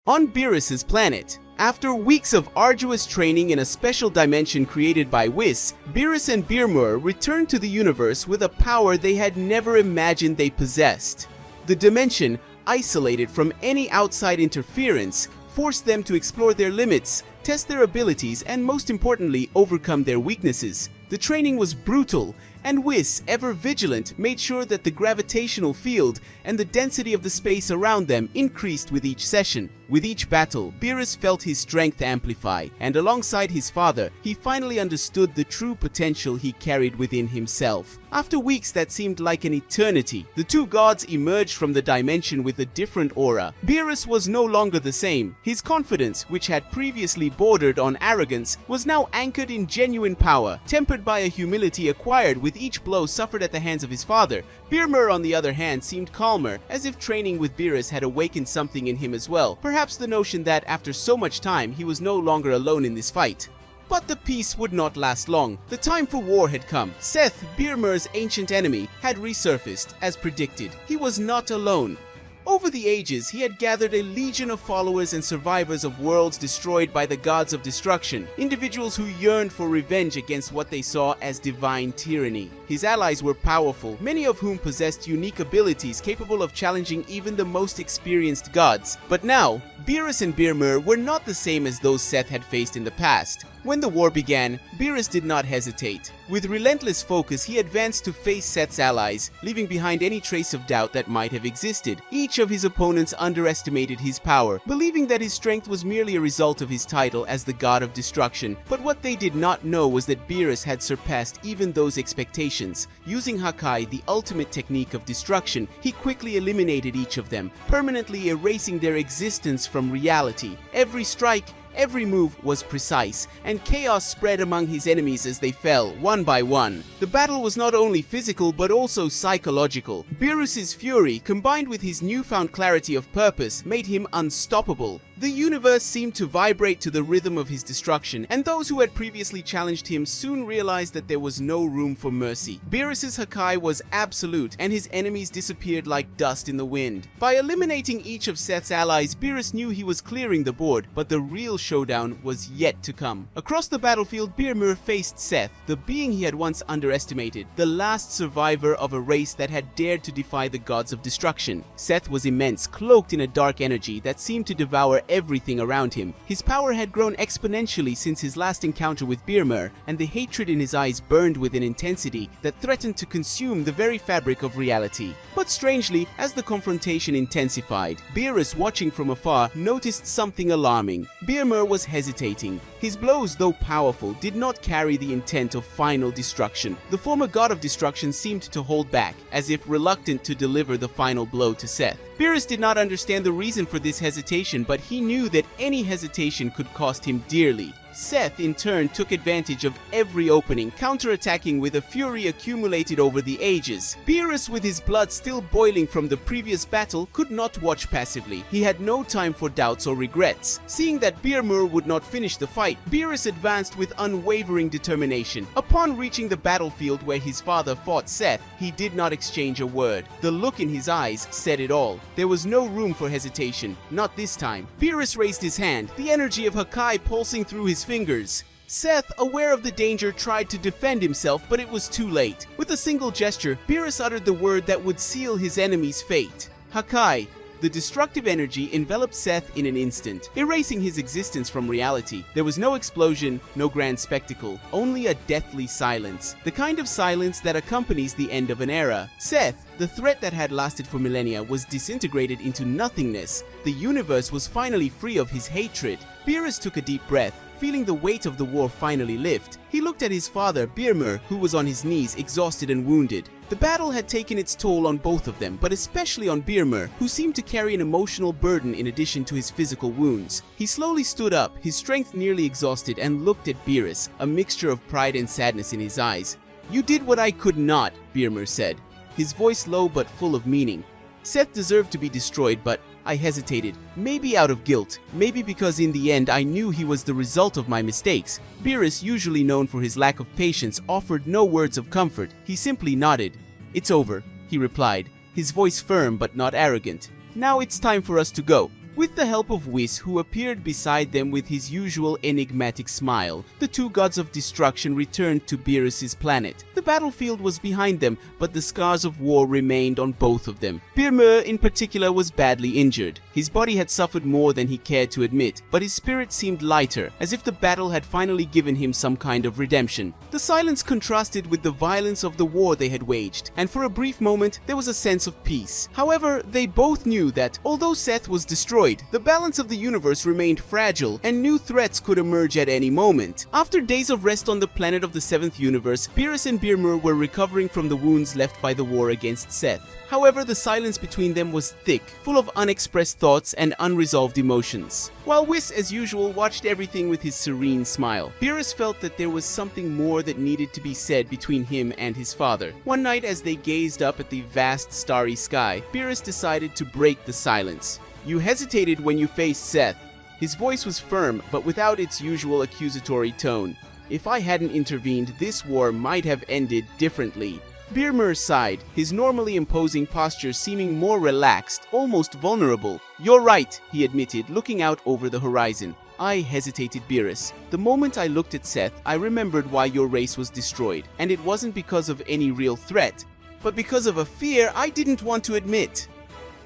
On BEERUS's planet. After weeks of arduous training in a special dimension created by WIS, BEERUS and BEERMUR returned to the universe with a power they had never imagined they possessed. The dimension, isolated from any outside interference, forced them to explore their limits, test their abilities, and most importantly, overcome their weaknesses. The training was brutal, and WIS, ever vigilant, made sure that the gravitational field and the density of the space around them increased with each session. With each battle, BEERUS felt his strength amplify, and alongside his father, he finally understood the true potential he carried within himself. After weeks that seemed like an eternity, the two gods emerged from the dimension with a different aura. BEERUS was no longer the same. His confidence, which had previously bordered on arrogance, was now anchored in genuine power, tempered by a humility acquired with each blow suffered at the hands of his father. BEERMUR, on the other hand, seemed calmer, as if training with BEERUS had awakened something in him as well. Perhaps the notion that, after so much time, he was no longer alone in this fight. But the peace would not last long. The time for war had come. Seth, BEERMUR's ancient enemy, had resurfaced, as predicted. He was not alone. Over the ages, he had gathered a legion of followers and survivors of worlds destroyed by the gods of destruction, individuals who yearned for revenge against what they saw as divine tyranny. His allies were powerful, many of whom possessed unique abilities capable of challenging even the most experienced gods. But now, BEERUS and BEERMUR were not the same as those Seth had faced in the past. When the war began, BEERUS did not hesitate. With relentless focus, he advanced to face Seth's allies, leaving behind any trace of doubt that might have existed. Each of his opponents underestimated his power, believing that his strength was merely a result of his title as the god of destruction. But what they did not know was that BEERUS had surpassed even those expectations. Using Hakai, the ultimate technique of destruction, he quickly eliminated each of them, permanently erasing their existence from reality. Every strike, every move was precise, and chaos spread among his enemies as they fell, one by one. The battle was not only physical but also psychological. BEERUS's fury, combined with his newfound clarity of purpose, made him unstoppable. The universe seemed to vibrate to the rhythm of his destruction, and those who had previously challenged him soon realized that there was no room for mercy. BEERUS's Hakai was absolute, and his enemies disappeared like dust in the wind. By eliminating each of Seth's allies, BEERUS knew he was clearing the board, but the real showdown was yet to come. Across the battlefield, BEERMUR faced Seth, the being he had once underestimated, the last survivor of a race that had dared to defy the gods of destruction. Seth was immense, cloaked in a dark energy that seemed to devour everything around him. His power had grown exponentially since his last encounter with BEERMUR, and the hatred in his eyes burned with an intensity that threatened to consume the very fabric of reality. But strangely, as the confrontation intensified, BEERUS, watching from afar, noticed something alarming. BEERMUR was hesitating. His blows, though powerful, did not carry the intent of final destruction. The former god of destruction seemed to hold back, as if reluctant to deliver the final blow to Seth. BEERUS did not understand the reason for this hesitation, but he knew that any hesitation could cost him dearly. Seth, in turn, took advantage of every opening, counterattacking with a fury accumulated over the ages. BEERUS, with his blood still boiling from the previous battle, could not watch passively. He had no time for doubts or regrets. Seeing that BEERMUR would not finish the fight, BEERUS advanced with unwavering determination. Upon reaching the battlefield where his father fought Seth, he did not exchange a word. The look in his eyes said it all. There was no room for hesitation, not this time. BEERUS raised his hand, the energy of Hakai pulsing through his fingers. Seth, aware of the danger, tried to defend himself, but it was too late. With a single gesture, BEERUS uttered the word that would seal his enemy's fate. Hakai. The destructive energy enveloped Seth in an instant, erasing his existence from reality. There was no explosion, no grand spectacle, only a deathly silence. The kind of silence that accompanies the end of an era. Seth, the threat that had lasted for millennia, was disintegrated into nothingness. The universe was finally free of his hatred. BEERUS took a deep breath, feeling the weight of the war finally lift. He looked at his father, BEERMUR, who was on his knees, exhausted and wounded. The battle had taken its toll on both of them, but especially on BEERMUR, who seemed to carry an emotional burden in addition to his physical wounds. He slowly stood up, his strength nearly exhausted, and looked at BEERUS, a mixture of pride and sadness in his eyes. "You did what I could not," BEERMUR said, his voice low but full of meaning. "Seth deserved to be destroyed, but I hesitated. Maybe out of guilt, maybe because in the end I knew he was the result of my mistakes." BEERUS, usually known for his lack of patience, offered no words of comfort. He simply nodded. "It's over," he replied, his voice firm but not arrogant. "Now it's time for us to go." With the help of Whis, who appeared beside them with his usual enigmatic smile, the two gods of destruction returned to BEERUS' planet. The battlefield was behind them, but the scars of war remained on both of them. BEERMUR in particular was badly injured. His body had suffered more than he cared to admit, but his spirit seemed lighter, as if the battle had finally given him some kind of redemption. The silence contrasted with the violence of the war they had waged, and for a brief moment there was a sense of peace. However, they both knew that, although Seth was destroyed, the balance of the universe remained fragile, and new threats could emerge at any moment. After days of rest on the planet of the 7th universe, BEERUS and BEERMUR were recovering from the wounds left by the war against Seth. However, the silence between them was thick, full of unexpressed thoughts and unresolved emotions. While Whis, as usual, watched everything with his serene smile, BEERUS felt that there was something more that needed to be said between him and his father. One night, as they gazed up at the vast starry sky, BEERUS decided to break the silence. "You hesitated when you faced Seth." His voice was firm, but without its usual accusatory tone. "If I hadn't intervened, this war might have ended differently." BEERMUR sighed, his normally imposing posture seeming more relaxed, almost vulnerable. "You're right," he admitted, looking out over the horizon. "I hesitated, BEERUS. The moment I looked at Seth, I remembered why your race was destroyed, and it wasn't because of any real threat, but because of a fear I didn't want to admit."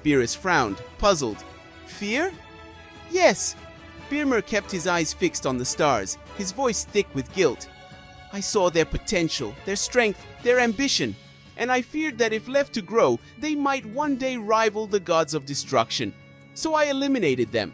BEERUS frowned, puzzled. "Fear?" "Yes." BEERMUR kept his eyes fixed on the stars, his voice thick with guilt. "I saw their potential, their strength, their ambition, and I feared that if left to grow, they might one day rival the gods of destruction. So I eliminated them.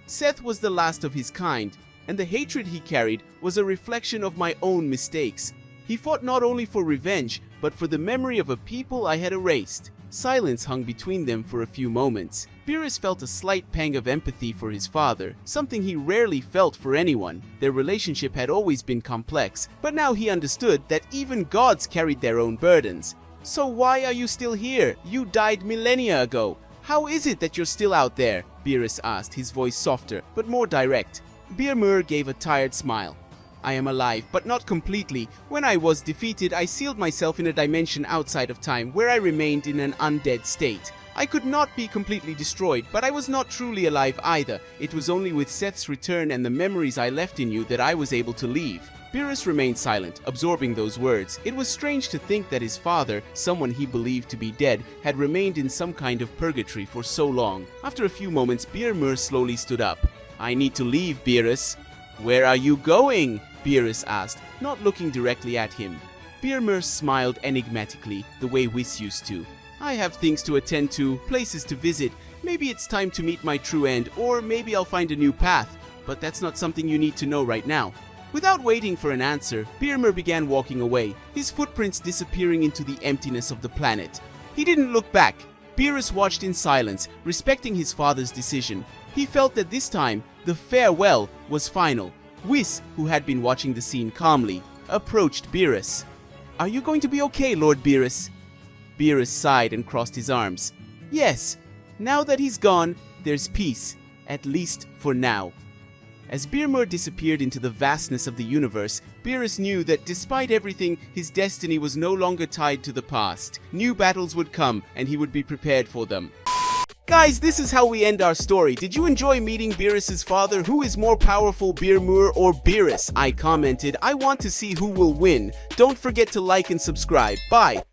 Seth was the last of his kind, and the hatred he carried was a reflection of my own mistakes. He fought not only for revenge, but for the memory of a people I had erased." Silence hung between them for a few moments. BEERUS felt a slight pang of empathy for his father, something he rarely felt for anyone. Their relationship had always been complex, but now he understood that even gods carried their own burdens. "So why are you still here? You died millennia ago. How is it that you're still out there?" BEERUS asked, his voice softer, but more direct. BEERMUR gave a tired smile. "I am alive, but not completely. When I was defeated, I sealed myself in a dimension outside of time, where I remained in an undead state. I could not be completely destroyed, but I was not truly alive either. It was only with Seth's return and the memories I left in you that I was able to leave." BEERUS remained silent, absorbing those words. It was strange to think that his father, someone he believed to be dead, had remained in some kind of purgatory for so long. After a few moments, BEERMUR slowly stood up. "I need to leave, BEERUS." "Where are you going?" BEERUS asked, not looking directly at him. BEERMUR smiled enigmatically, the way Whis used to. "I have things to attend to, places to visit. Maybe it's time to meet my true end, or maybe I'll find a new path, but that's not something you need to know right now." Without waiting for an answer, BEERMUR began walking away, his footprints disappearing into the emptiness of the planet. He didn't look back. BEERUS watched in silence, respecting his father's decision. He felt that this time, the farewell was final. Whis, who had been watching the scene calmly, approached BEERUS. "Are you going to be okay, Lord BEERUS?" BEERUS sighed and crossed his arms. "Yes, now that he's gone, there's peace, at least for now." As BEERMUR disappeared into the vastness of the universe, BEERUS knew that despite everything, his destiny was no longer tied to the past. New battles would come, and he would be prepared for them. Guys, this is how we end our story. Did you enjoy meeting BEERUS' father? Who is more powerful, BEERMUR or BEERUS? I commented, I want to see who will win. Don't forget to like and subscribe. Bye!